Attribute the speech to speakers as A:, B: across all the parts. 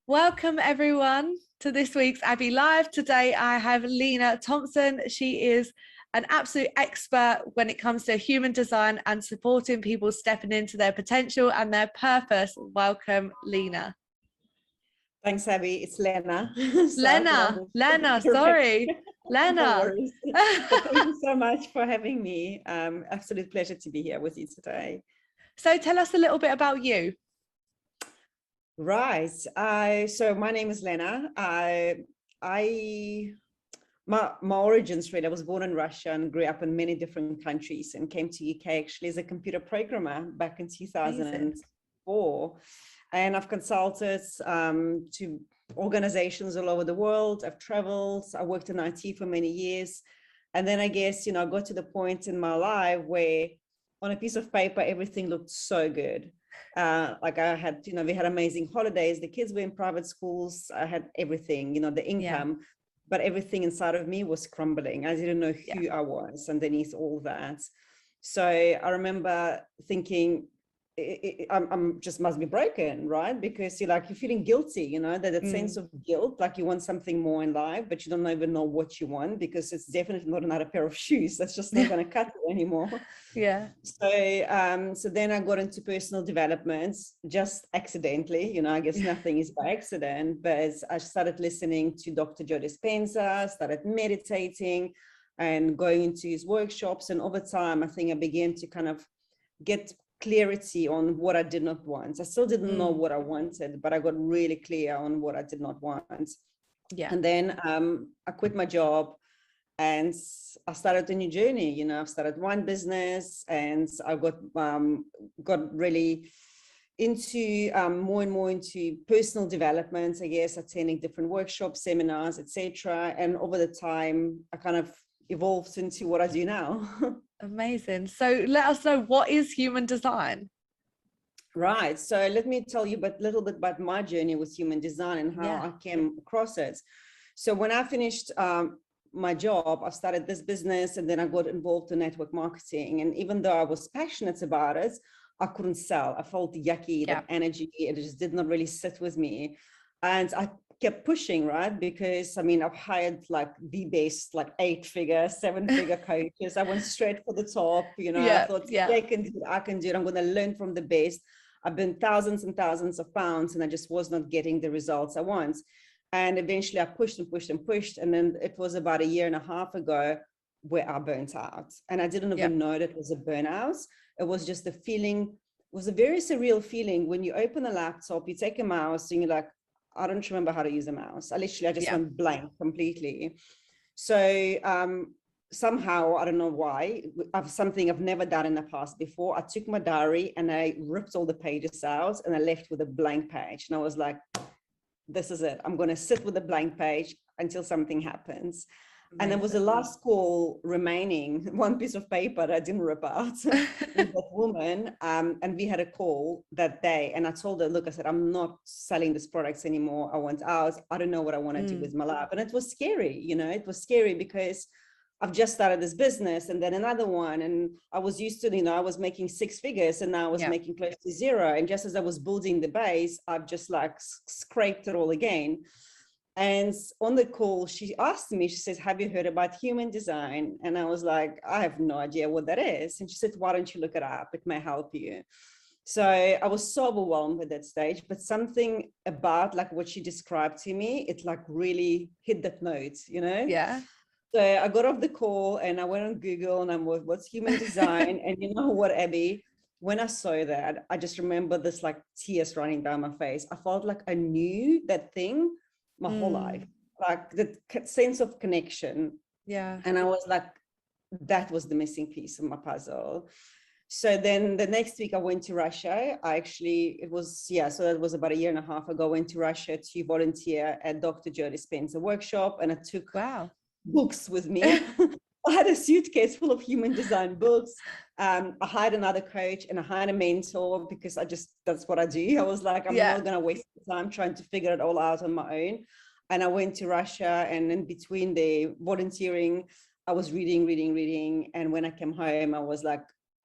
A: Welcome everyone to this week's Abby Live. Today I have Lena Thompson. She is an absolute expert when it comes to human design and supporting people stepping into their potential and their purpose. Welcome, Lena.
B: Thanks, Abby. It's Lena.
A: Lena, sorry. Lena.
B: No worries. But thank you so much for having me. Absolute pleasure to be here with you today.
A: So tell us a little bit about you.
B: Right. So my name is Lena. My origins really, I was born in Russia and grew up in many different countries and came to UK actually as a computer programmer back in 2004. And I've consulted to organizations all over the world. I've traveled. I worked in IT for many years. And then I guess, I got to the point in my life where on a piece of paper, everything looked so good. Like I had, we had amazing holidays. The kids were in private schools. I had everything, the income, but everything inside of me was crumbling. I didn't know who I was underneath all that. So I remember thinking, I'm just must be broken, right? Because you're feeling guilty, that sense of guilt, like you want something more in life, but you don't even know what you want because it's definitely not another pair of shoes. That's just not going to cut it anymore.
A: Yeah.
B: So then I got into personal development just accidentally, I guess nothing is by accident, but I started listening to Dr. Joe Dispenza, started meditating and going into his workshops. And over time, I think I began to kind of get clarity on what I did not want. I still didn't know what I wanted, but I got really clear on what I did not want.
A: Yeah.
B: And then I quit my job and I started a new journey. I've started one business and I got really into more and more into personal development, I guess, attending different workshops, seminars, etc. And over the time, I kind of evolved into what I do now.
A: Amazing. So let us know, what is human design?
B: Right. So let me tell you a little bit about my journey with human design and how I came across it. So when I finished my job, I started this business and then I got involved in network marketing. And even though I was passionate about it, I couldn't sell. I felt yucky, that energy, it just did not really sit with me. And I kept pushing, right? Because I've hired the best, 8-figure, 7-figure coaches. I went straight for the top, I thought they can do it, I can do it. I'm going to learn from the best. I've been thousands and thousands of pounds and I just was not getting the results I want. And eventually I pushed and pushed and pushed. And then it was about 1.5 years ago where I burnt out. And I didn't even know that it was a burnout. It was just a feeling, it was a very surreal feeling when you open a laptop, you take a mouse and you're like, I don't remember how to use a mouse. I just went blank completely. So somehow, I don't know why, something I've never done in the past before. I took my diary and I ripped all the pages out and I left with a blank page. And I was like, this is it. I'm going to sit with a blank page until something happens. Amazing. And there was a last call remaining, one piece of paper that I didn't rip out with that woman. And we had a call that day and I told her, look, I said, I'm not selling these products anymore. I want out. I don't know what I want to do with my life. And it was scary, it was scary because I've just started this business and then another one. And I was used to, I was making 6 figures and now I was making close to 0. And just as I was building the base, I've just scraped it all again. And on the call, she asked me, she says, have you heard about human design? And I was like, I have no idea what that is. And she said, why don't you look it up? It may help you. So I was so overwhelmed at that stage, but something about what she described to me, it really hit that note,
A: Yeah.
B: So I got off the call and I went on Google and I'm like, what's human design? And you know what, Abby, when I saw that, I just remember this tears running down my face. I felt like I knew that thing my whole life, the sense of connection.
A: Yeah.
B: And I was like, that was the missing piece of my puzzle. So then the next week I went to Russia. So that was about 1.5 years ago. I went to Russia to volunteer at Dr. Joe Dispenza workshop and I took books with me. I had a suitcase full of human design books. I hired another coach and I hired a mentor because that's what I do. I was like, I'm not going to waste time trying to figure it all out on my own. And I went to Russia and in between the volunteering, I was reading. And when I came home, I was like,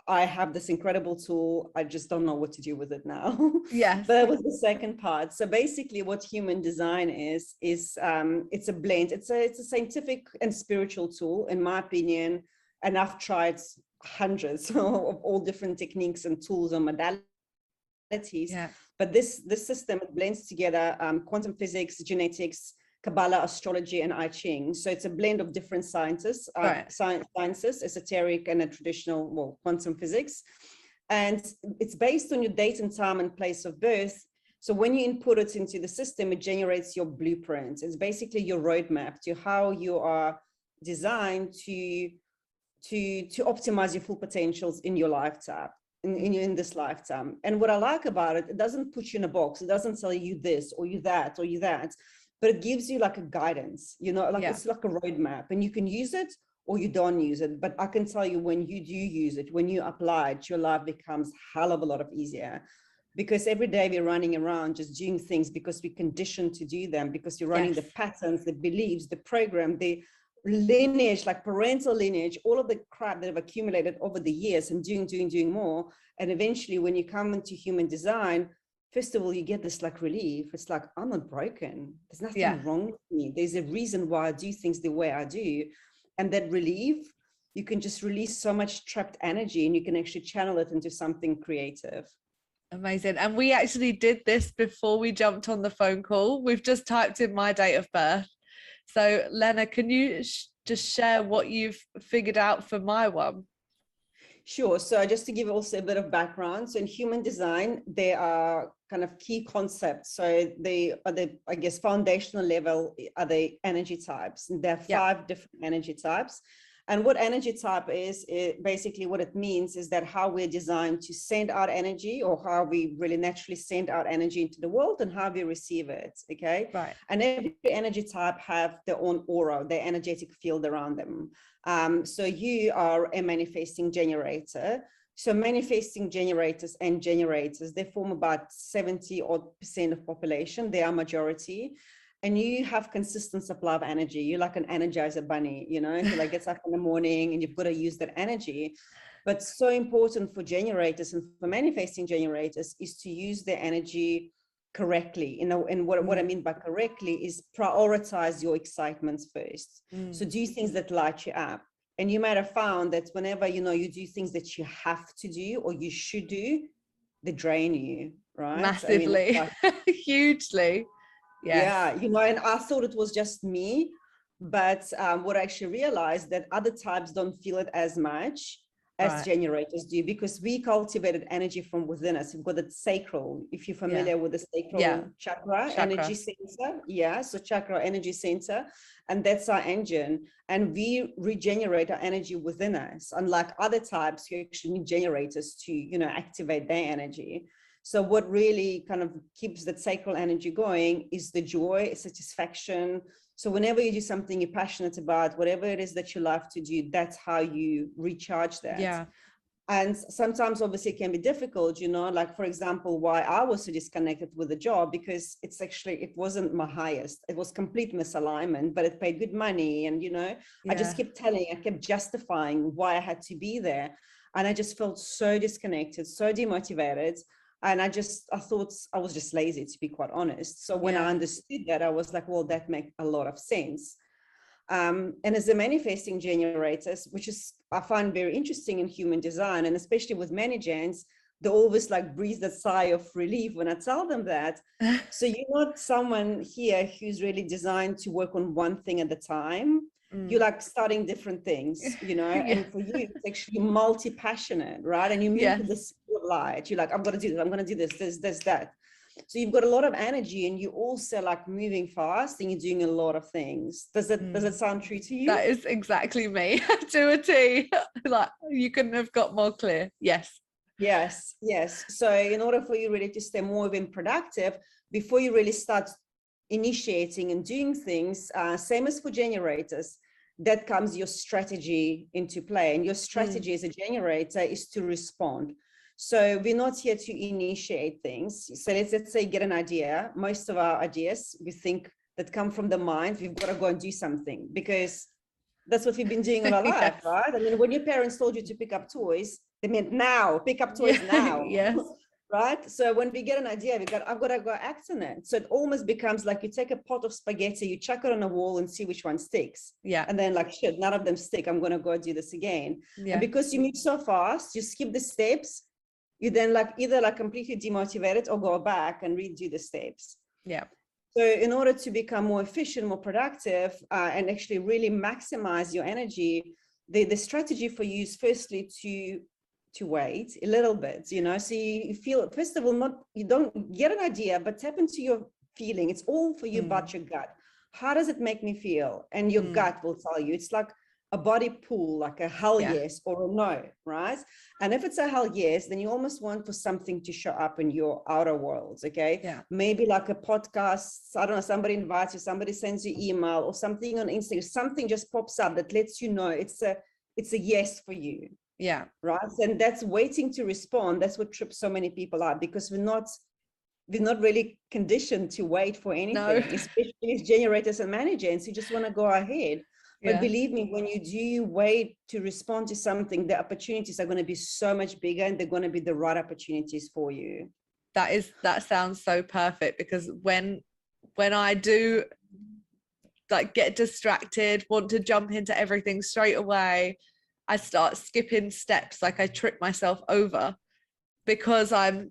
B: I have this incredible tool. I just don't know what to do with it now.
A: Yes.
B: But that was the second part. So basically what human design is it's a blend. It's a scientific and spiritual tool, in my opinion. And I've tried hundreds of all different techniques and tools and modalities.
A: Yeah.
B: But this system blends together quantum physics, genetics, Kabbalah, astrology, and I Ching. So it's a blend of different sciences,
A: Right.
B: sciences, esoteric and a traditional, well, quantum physics. And it's based on your date and time and place of birth. So when you input it into the system, it generates your blueprint. It's basically your roadmap to how you are designed to optimize your full potentials in your lifetime. In this lifetime. And what I like about it, it doesn't put you in a box. It doesn't tell you this or you that or you that, but it gives you like a guidance, you know, like it's like a roadmap, and you can use it or you don't use it. But I can tell you, when you do use it, when you apply it, your life becomes a hell of a lot easier, because every day we're running around just doing things because we're conditioned to do them, because you're running the patterns, the beliefs, the program, the lineage, like parental lineage, all of the crap that have accumulated over the years, and doing more. And eventually when you come into human design, first of all, you get this like relief. It's like, I'm not broken. There's nothing wrong with me. There's a reason why I do things the way I do. And that relief, you can just release so much trapped energy, and you can actually channel it into something creative.
A: Amazing. And we actually did this before we jumped on the phone call. We've just typed in my date of birth. So Lena, can you just share what you've figured out for my one?
B: Sure. So just to give also a bit of background, so in human design, there are kind of key concepts. So they are the, I guess, foundational level are the energy types. And there are 5 different energy types. And what energy type is, basically what it means is that how we're designed to send out energy, or how we really naturally send out energy into the world, and how we receive it. Okay.
A: Right.
B: And every energy type have their own aura, their energetic field around them. So you are a manifesting generator. So manifesting generators and generators, they form about 70% of population. They are majority. And you have consistent supply of energy. You're like an energizer bunny, you know, who like gets up in the morning and you've got to use that energy. But so important for generators and for manifesting generators is to use their energy correctly. You know, and what I mean by correctly is prioritize your excitements first. So do things that light you up. And you might have found that whenever, you know, you do things that you have to do or you should do, they drain you, right?
A: Massively. I mean, hugely. Yes.
B: Yeah, you know, and I thought it was just me, but what I actually realized, that other types don't feel it as much as generators do, because we cultivated energy from within us. We've got the sacral, if you're familiar with the sacral chakra, energy center. Yeah, so chakra, energy center, and that's our engine. And we regenerate our energy within us, unlike other types who actually need generators to, you know, activate their energy. So what really kind of keeps that sacral energy going is the joy, satisfaction. So whenever you do something you're passionate about, whatever it is that you love to do, that's how you recharge that.
A: Yeah.
B: And sometimes obviously it can be difficult, you know, like for example, why I was so disconnected with the job, because it's actually, it wasn't my highest. It was complete misalignment, but it paid good money. And, you know, I just kept I kept justifying why I had to be there. And I just felt so disconnected, so demotivated. And I thought I was just lazy, to be quite honest. So when I understood that, I was like, well, that makes a lot of sense. And as a manifesting generators, which is, I find very interesting in human design, and especially with managers, they always like breathe a sigh of relief when I tell them that. So you're not someone here who's really designed to work on one thing at a time. You're like starting different things, you know, and for you, it's actually multi-passionate, right? And you move with the spotlight. You're like, I'm going to do this, I'm going to do this, that. So you've got a lot of energy, and you also like moving fast, and you're doing a lot of things. Does it sound true to you?
A: That is exactly me, to a T. Like, you couldn't have got more clear. Yes.
B: So in order for you really to stay more even productive, before you really start initiating and doing things, same as for generators, that comes your strategy into play. And your strategy as a generator is to respond. So we're not here to initiate things. So let's say get an idea. Most of our ideas, we think, that come from the mind, we've got to go and do something, because that's what we've been doing all our life, right? I mean, when your parents told you to pick up toys, They meant now, pick up toys now.
A: Yes.
B: Right? So when we get an idea, I've got to go act on it. So it almost becomes like you take a pot of spaghetti, you chuck it on a wall and see which one sticks.
A: Yeah.
B: And then like, shit, none of them stick. I'm going to go do this again.
A: Yeah.
B: And because you move so fast, you skip the steps. You then like either like completely demotivate it or go back and redo the steps.
A: Yeah.
B: So in order to become more efficient, more productive, and actually really maximize your energy, the strategy for you is firstly to wait a little bit, you know, so you feel, first of all, you don't get an idea, but tap into your feeling. It's all for you but your gut. How does it make me feel? And your gut will tell you. It's like a body pull, like a hell yes or a no, right? And if it's a hell yes, then you almost want for something to show up in your outer worlds, okay?
A: Yeah.
B: Maybe like a podcast, I don't know, somebody invites you, somebody sends you email or something on Instagram, something just pops up that lets you know it's a yes for you.
A: Yeah.
B: Right. And that's waiting to respond. That's what trips so many people out, because we're not really conditioned to wait for anything, especially as generators and managers. You just want to go ahead. But believe me, when you do wait to respond to something, the opportunities are going to be so much bigger and they're going to be the right opportunities for you.
A: That sounds so perfect, because when I do like get distracted, want to jump into everything straight away, I start skipping steps, like I trip myself over, because I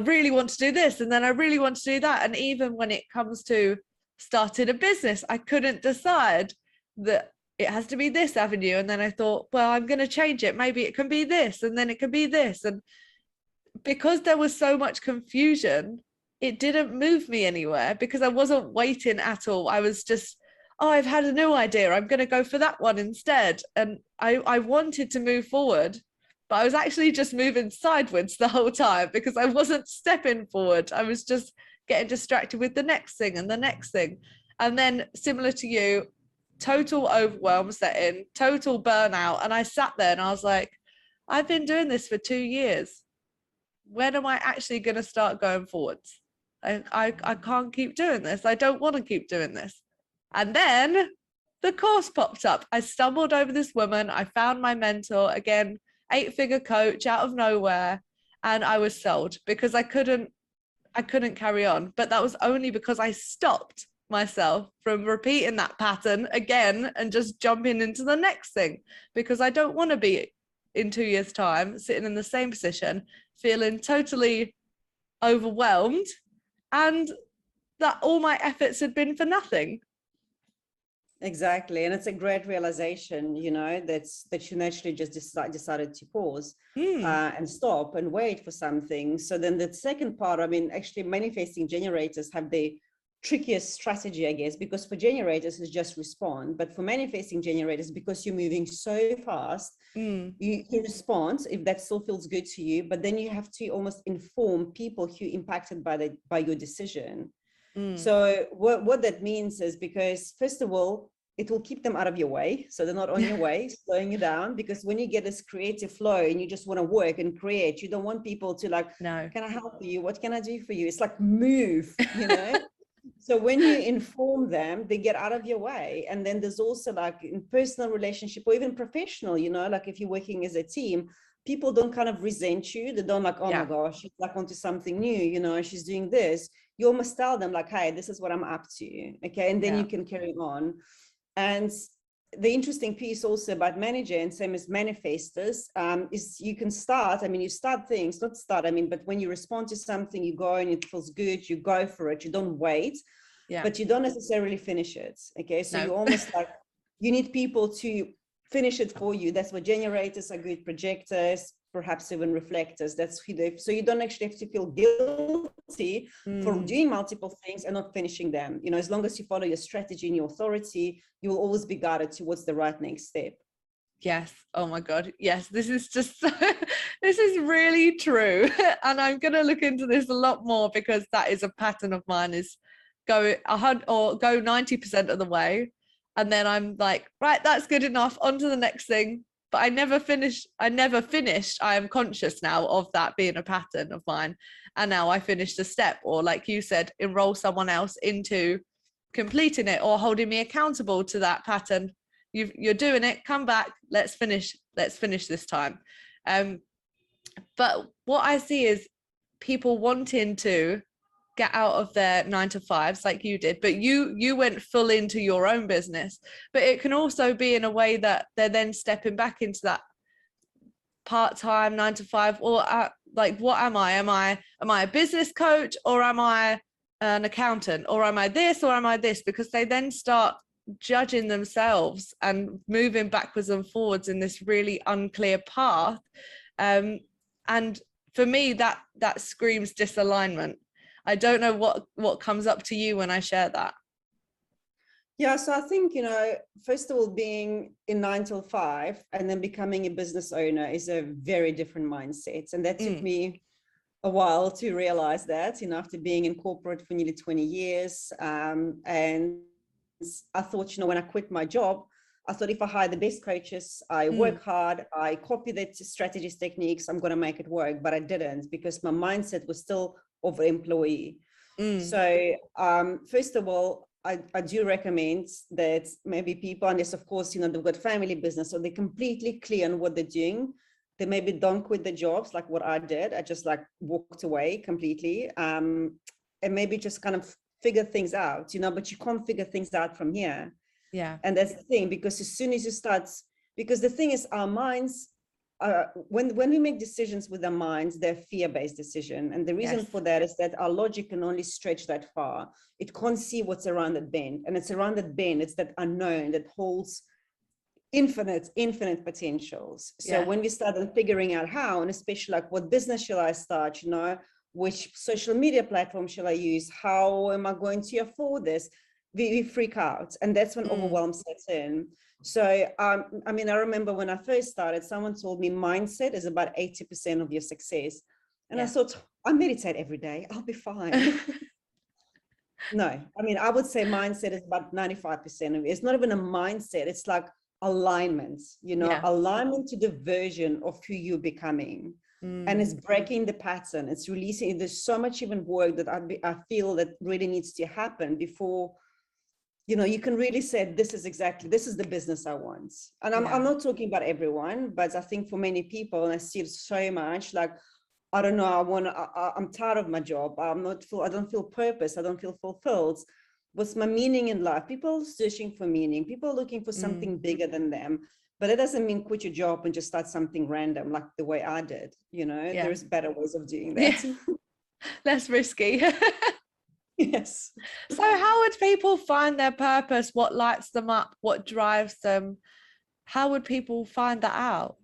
A: really want to do this and then I really want to do that. And even when it comes to starting a business, I couldn't decide that it has to be this avenue. And then I thought, well, I'm going to change it. Maybe it can be this, and then it can be this. And because there was so much confusion, it didn't move me anywhere, because I wasn't waiting at all. I was just, oh, I've had a new idea, I'm going to go for that one instead. And I wanted to move forward, but I was actually just moving sideways the whole time, because I wasn't stepping forward. I was just getting distracted with the next thing and the next thing. And then, similar to you, total overwhelm set in, total burnout. And I sat there and I was like, I've been doing this for 2 years. When am I actually going to start going forwards? I can't keep doing this. I don't want to keep doing this. And then the course popped up. I stumbled over this woman. I found my mentor, again, 8-figure coach out of nowhere. And I was sold, because I couldn't carry on. But that was only because I stopped myself from repeating that pattern again and just jumping into the next thing, because I don't want to be in 2 years' time sitting in the same position, feeling totally overwhelmed, and that all my efforts had been for nothing.
B: Exactly. And it's a great realization, you know, that you naturally just decided to pause and stop and wait for something. So then the second part, I mean, actually manifesting generators have the trickiest strategy, I guess, because for generators it's just respond. But for manifesting generators, because you're moving so fast, you can respond if that still feels good to you, but then you have to almost inform people who are impacted by your decision. So what that means is, because first of all, it will keep them out of your way. So they're not on your way, slowing you down. Because when you get this creative flow and you just want to work and create, you don't want people to like, no, can I help you? What can I do for you? It's like, move, you know? So when you inform them, they get out of your way. And then there's also like in personal relationship or even professional, you know, like if you're working as a team, people don't kind of resent you. They don't like, oh my gosh, she's like onto something new, you know, she's doing this. You almost tell them like, hey, this is what I'm up to. Okay. And then you can carry on. And the interesting piece also about manager, and same as manifestors, is you can start, I mean, you start things, not start, I mean, but when you respond to something, you go and it feels good, you go for it, you don't wait, but you don't necessarily finish it. Okay. So you almost like, you need people to finish it for you. That's what generators are good, projectors, perhaps even reflectors. That's who they, so you don't actually have to feel guilty for doing multiple things and not finishing them. You know, as long as you follow your strategy and your authority, you will always be guided towards the right next step.
A: Yes. Oh my God. Yes. This is just, this is really true. And I'm going to look into this a lot more, because that is a pattern of mine, is go 90% of the way. And then I'm like, right, that's good enough. On to the next thing. But I never finished. I am conscious now of that being a pattern of mine. And now I finished a step, or like you said, enroll someone else into completing it or holding me accountable to that pattern. You're doing it, come back, let's finish let's finish this time. But what I see is people wanting to get out of their 9 to 5s like you did, but you went full into your own business. But it can also be in a way that they're then stepping back into that part-time 9 to 5, or like, what am I? Am I a business coach, or am I an accountant, or am I this, or am I this? Because they then start judging themselves and moving backwards and forwards in this really unclear path. And for me, that screams disalignment. I don't know what comes up to you when I share that.
B: Yeah, so I think, first of all, being in 9 to 5 and then becoming a business owner is a very different mindset. And that took me a while to realize that, after being in corporate for nearly 20 years. And I thought, when I quit my job, I thought if I hire the best coaches, I work hard, I copy the strategies, techniques, I'm going to make it work. But I didn't, because my mindset was still of employee. So first of all, I do recommend that maybe people, unless of course, they've got family business, so they're completely clear on what they're doing. They maybe don't quit the jobs like what I did. I just walked away completely, and maybe just kind of figure things out, but you can't figure things out from here.
A: Yeah.
B: And that's the thing, because as soon as you start, because the thing is, our minds, when we make decisions with our minds, they're fear-based decision. And the reason for that is that our logic can only stretch that far. It can't see what's around that bend. And it's around that bend, it's that unknown that holds infinite potentials. So when we start figuring out how, and especially what business shall I start, which social media platform shall I use? How am I going to afford this? We freak out. And that's when overwhelm sets in. So, I remember when I first started, someone told me mindset is about 80% of your success. And I thought, I meditate every day, I'll be fine. No, I would say mindset is about 95% of it. It's not even a mindset. It's like alignment, alignment to the version of who you're becoming. And it's breaking the pattern. It's releasing. There's so much even work that I feel that really needs to happen before you can really say, this is the business I want. And I'm not talking about everyone, but I think for many people, and I see it so much, I don't know, I'm tired of my job. I don't feel purpose. I don't feel fulfilled. What's my meaning in life? People searching for meaning, people looking for something bigger than them. But it doesn't mean quit your job and just start something random like the way I did. There's better ways of doing that.
A: Less risky.
B: Yes.
A: So how would people find their purpose? What lights them up? What drives them? How would people find that out?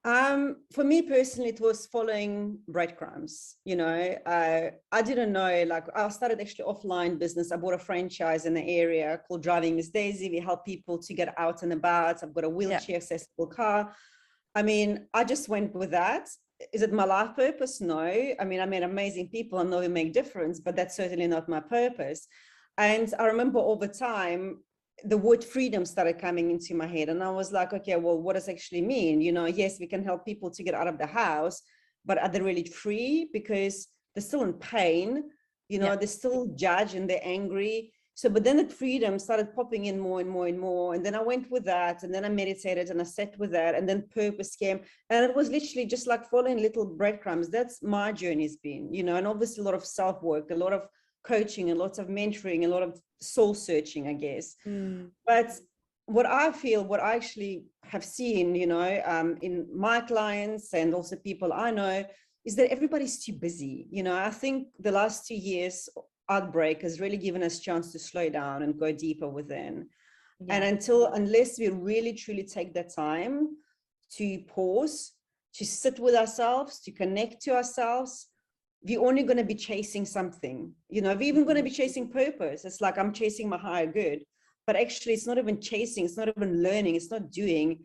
B: For me personally, it was following breadcrumbs. I didn't know, I started actually offline business. I bought a franchise in the area called Driving Miss Daisy. We help people to get out and about. I've got a wheelchair accessible car. I just went with that. Is it my life purpose? No. I met amazing people. I know we make difference, but that's certainly not my purpose. And I remember over time, the word freedom started coming into my head. And I was like, okay, well, what does it actually mean? Yes, we can help people to get out of the house, but are they really free? Because they're still in pain, they're still judged and they're angry. So, but then the freedom started popping in more and more and more. And then I went with that, and then I meditated and I sat with that, and then purpose came. And it was literally just like following little breadcrumbs. That's my journey's been, and obviously a lot of self-work, a lot of coaching, a lot of mentoring, a lot of soul searching, I guess. But what I actually have seen, in my clients and also people I know, is that everybody's too busy. I think the last 2 years outbreak has really given us a chance to slow down and go deeper within. And unless we really truly take the time to pause, to sit with ourselves, to connect to ourselves, we're only going to be chasing something. We're even going to be chasing purpose. It's like I'm chasing my higher good, but actually it's not even chasing, it's not even learning, it's not doing,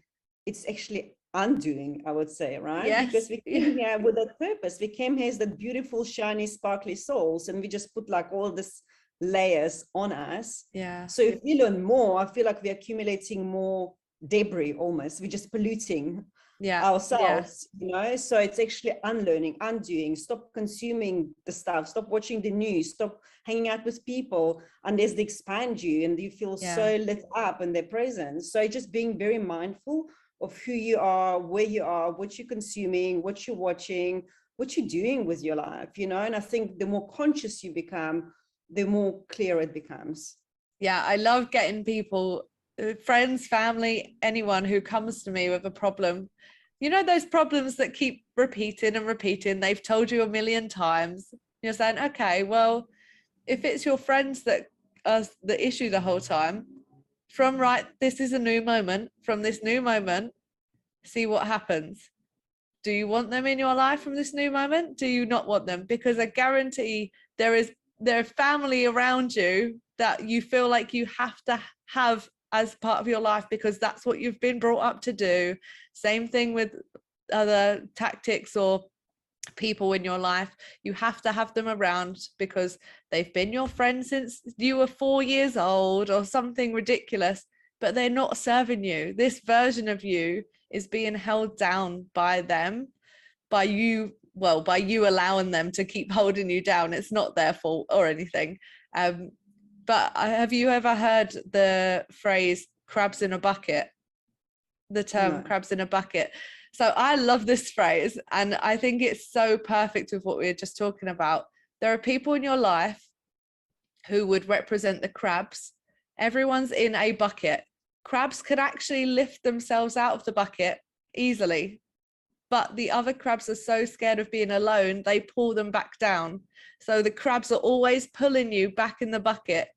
B: it's actually undoing, I would say, right?
A: Yes.
B: Because we came here with that purpose. We came here as the beautiful, shiny, sparkly souls, and we just put all this layers on us.
A: Yeah.
B: So if we learn more, I feel like we're accumulating more debris almost. We're just polluting ourselves, so it's actually unlearning, undoing. Stop consuming the stuff, stop watching the news, stop hanging out with people unless they expand you and you feel so lit up in their presence. So just being very mindful of who you are, where you are, what you're consuming, what you're watching, what you're doing with your life, you know. And I think the more conscious you become, the more clear it becomes.
A: Yeah, I love getting people, friends, family, anyone who comes to me with a problem. You know, those problems that keep repeating and repeating, they've told you a million times. You're saying, okay, well, if it's your friends that are the issue the whole time, this is a new moment, from this new moment, see what happens. Do you want them in your life from this new moment? Do you not want them? Because I guarantee there are family around you that you feel like you have to have as part of your life because that's what you've been brought up to do. Same thing with other tactics or people in your life. You have to have them around because they've been your friend since you were 4 years old or something ridiculous, but they're not serving you. This version of you is being held down by them, by you, well, by you allowing them to keep holding you down. It's not their fault or anything. But have you ever heard the phrase crabs in a bucket? The term
B: No.
A: crabs in a bucket. So I love this phrase, and I think it's so perfect with what we were just talking about. There are people in your life who would represent the crabs. Everyone's in a bucket. Crabs could actually lift themselves out of the bucket easily, but the other crabs are so scared of being alone, they pull them back down. So the crabs are always pulling you back in the bucket,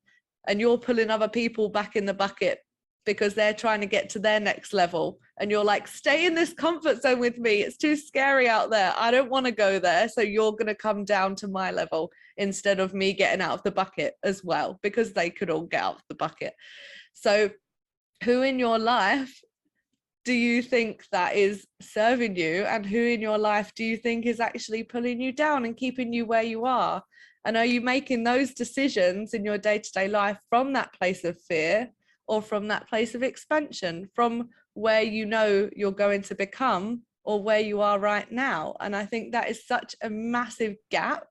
A: and you're pulling other people back in the bucket because they're trying to get to their next level. And you're like, stay in this comfort zone with me. It's too scary out there. I don't want to go there. So you're going to come down to my level instead of me getting out of the bucket as well, because they could all get out of the bucket. So who in your life do you think that is serving you, and who in your life do you think is actually pulling you down and keeping you where you are? And are you making those decisions in your day-to-day life from that place of fear or from that place of expansion, from where you know you're going to become or where you are right now? And I think that is such a massive gap.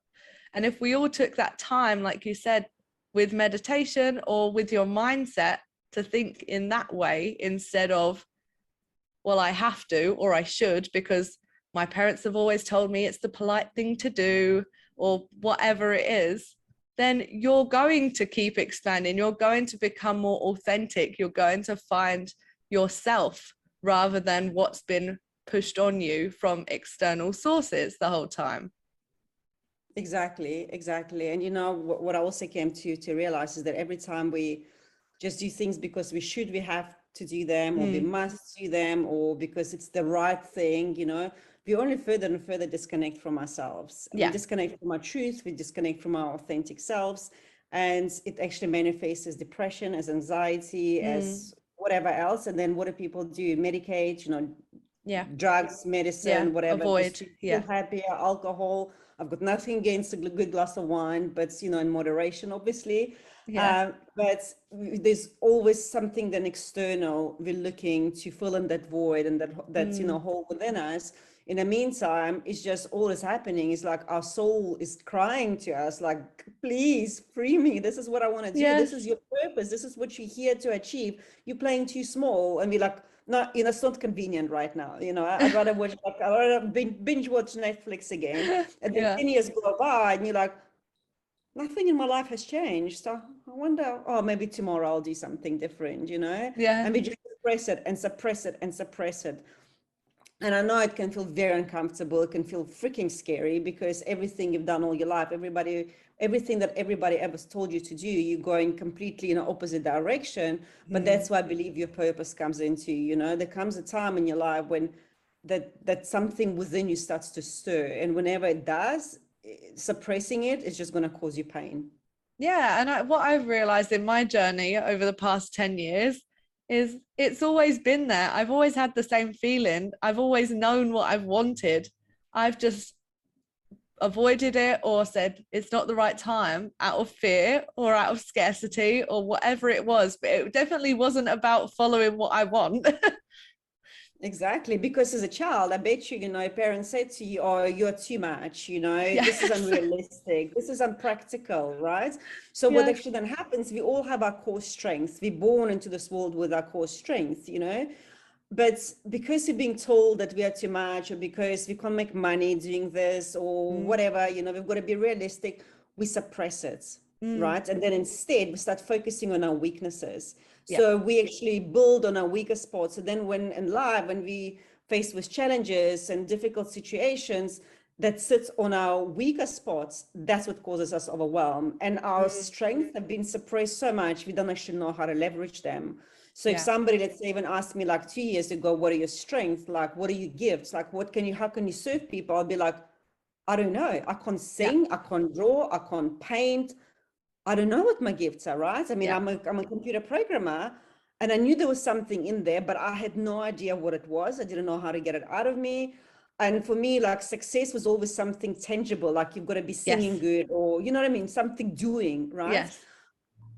A: And if we all took that time, like you said, with meditation or with your mindset, to think in that way instead of, well, I have to, or I should, because my parents have always told me it's the polite thing to do, or whatever it is, then you're going to keep expanding. You're going to become more authentic. You're going to find yourself rather than what's been pushed on you from external sources the whole time.
B: Exactly. And you know, what I also came to realize is that every time we just do things because we have to do them, or we must do them, or because it's the right thing, you know, we only further and further disconnect from ourselves. We disconnect from our truth, we disconnect from our authentic selves, and it actually manifests as depression, as anxiety, as whatever else. And then what do people do? Medicate, you know, drugs, medicine, whatever,
A: avoid,
B: just to feel happier, alcohol. I've got nothing against a good glass of wine, but, you know, in moderation, obviously. But there's always something then external we're looking to fill in that void, and that's, you know, hole within us. In the meantime, it's just all is happening. It's like our soul is crying to us, like, please free me. This is what I want to do. This is your purpose. This is what you're here to achieve. You're playing too small. And we're like, no, you know, it's not convenient right now. You know, I'd rather watch, like, I'd rather binge watch Netflix again. And then 10 years go by, and you're like, nothing in my life has changed. So I wonder, oh, maybe tomorrow I'll do something different, you know? And we just suppress it and suppress it and suppress it. And I know it can feel very uncomfortable. It can feel freaking scary, because everything you've done all your life, everything that everybody ever told you to do, you're going completely in an opposite direction. But that's why I believe your purpose comes into, you know, there comes a time in your life when that something within you starts to stir. And whenever it does, suppressing it is just going to cause you pain.
A: Yeah. And what I've realized in my journey over the past 10 years is it's always been there. I've always had the same feeling. I've always known what I've wanted. I've just avoided it or said it's not the right time out of fear or out of scarcity or whatever it was. But it definitely wasn't about following what I want.
B: Exactly, because as a child, I bet you, you know, your parents said to you, oh, you're too much, you know, this is unrealistic, this is unpractical, right? So what actually then happens, we all have our core strengths. We're born into this world with our core strengths, you know, But because you're being told that we are too much, or because we can't make money doing this, or
A: Mm,
B: whatever, you know, we've got to be realistic, we suppress it,
A: mm,
B: right? And then instead we start focusing on our weaknesses.
A: yeah.
B: So we actually build on our weaker spots. So then when in life, when we face with challenges and difficult situations that sits on our weaker spots, that's what causes us overwhelm. And our
A: Mm,
B: strengths have been suppressed so much, we don't actually know how to leverage them. So if
A: yeah.
B: somebody, let's say, even asked me like 2 years ago, what are your strengths? Like, what are your gifts? Like, how can you serve people? I'll be like, I don't know. I can't
A: Yeah.
B: sing, I can't draw, I can't paint. I don't know what my gifts are, right? I mean,
A: Yeah.
B: I'm a computer programmer, and I knew there was something in there, but I had no idea what it was. I didn't know how to get it out of me. And for me, like success was always something tangible, like you've got to be singing
A: Yes.
B: good, or you know what I mean, something doing, right?
A: Yes.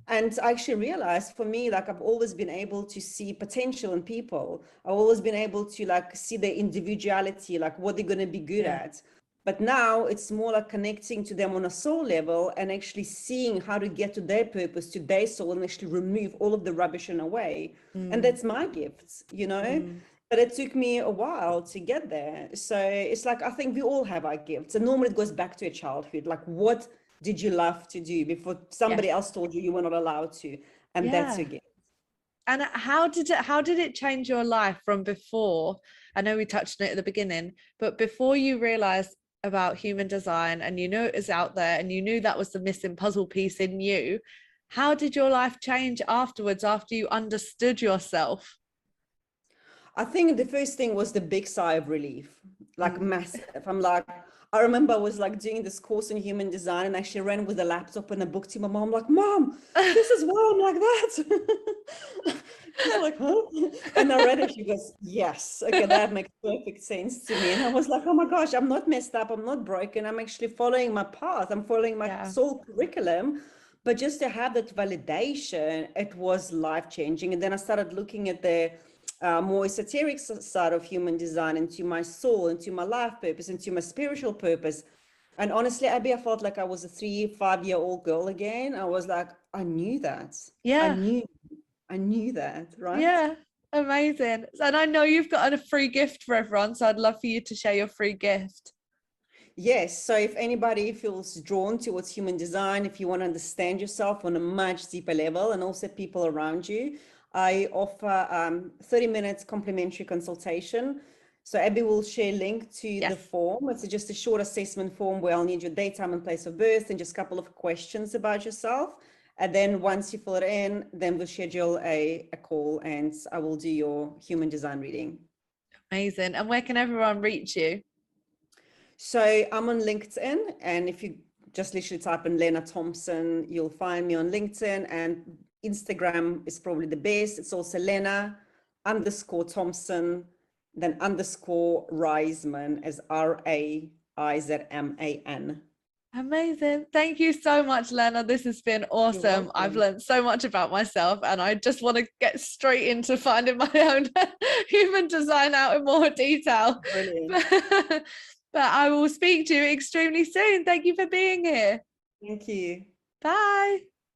B: And I actually realized for me, like I've always been able to see potential in people. I've always been able to like see their individuality, like what they're going to be good
A: Yeah.
B: at. But now it's more like connecting to them on a soul level and actually seeing how to get to their purpose, to their soul, and actually remove all of the rubbish in a way. And
A: Mm,
B: that's my gifts, you know?
A: mm,
B: But it took me a while to get there. So it's like, I think we all have our gifts. And normally it goes back to your childhood. Like, what did you love to do before somebody
A: yes.
B: else told you you were not allowed to? And that's
A: Yeah.
B: your gift.
A: And how did it change your life from before? I know we touched on it at the beginning, but before you realized about human design and you knew it was out there and you knew that was the missing puzzle piece in you, how did your life change afterwards after you understood yourself?
B: I think the first thing was the big sigh of relief, like
A: Mm.
B: massive. I'm like, I remember I was like doing this course in human design and actually ran with a laptop and a book to my mom, like, Mom, this is why I'm like that. She's like, huh? And I read it. She goes, yes. Okay, that makes perfect sense to me. And I was like, oh my gosh, I'm not messed up. I'm not broken. I'm actually following my path. I'm following my
A: Yeah.
B: soul curriculum. But just to have that validation, it was life changing. And then I started looking at the more esoteric side of human design, into my soul, into my life purpose, into my spiritual purpose. And honestly, Abby, I felt like I was a 3, 5 year old girl again. I was like, I knew that. I
A: Yeah.
B: knew, I knew that, right?
A: Yeah. Amazing. And I know you've got a free gift for everyone, so I'd love for you to share your free gift.
B: Yes. So if anybody feels drawn towards human design, if you want to understand yourself on a much deeper level and also people around you, I offer 30 minutes complimentary consultation. So Abby will share a link to the
A: Yes.
B: form. It's just a short assessment form where I'll need your date, time, and place of birth and just a couple of questions about yourself. And then once you fill it in, then we'll schedule a call and I will do your human design reading.
A: Amazing. And where can everyone reach you?
B: So I'm on LinkedIn, and if you just literally type in Lena Thompson, you'll find me on LinkedIn, and Instagram is probably the best. It's also Lena_Thompson, then _ Reisman as RAIZMAN.
A: Amazing. Thank you so much, Lena. This has been
B: You're
A: awesome. I've
B: welcome.
A: learned so much about myself, and I just want to get straight into finding my own human design out in more detail.
B: Brilliant.
A: But I will speak to you extremely soon. Thank you for being here.
B: Thank you.
A: Bye.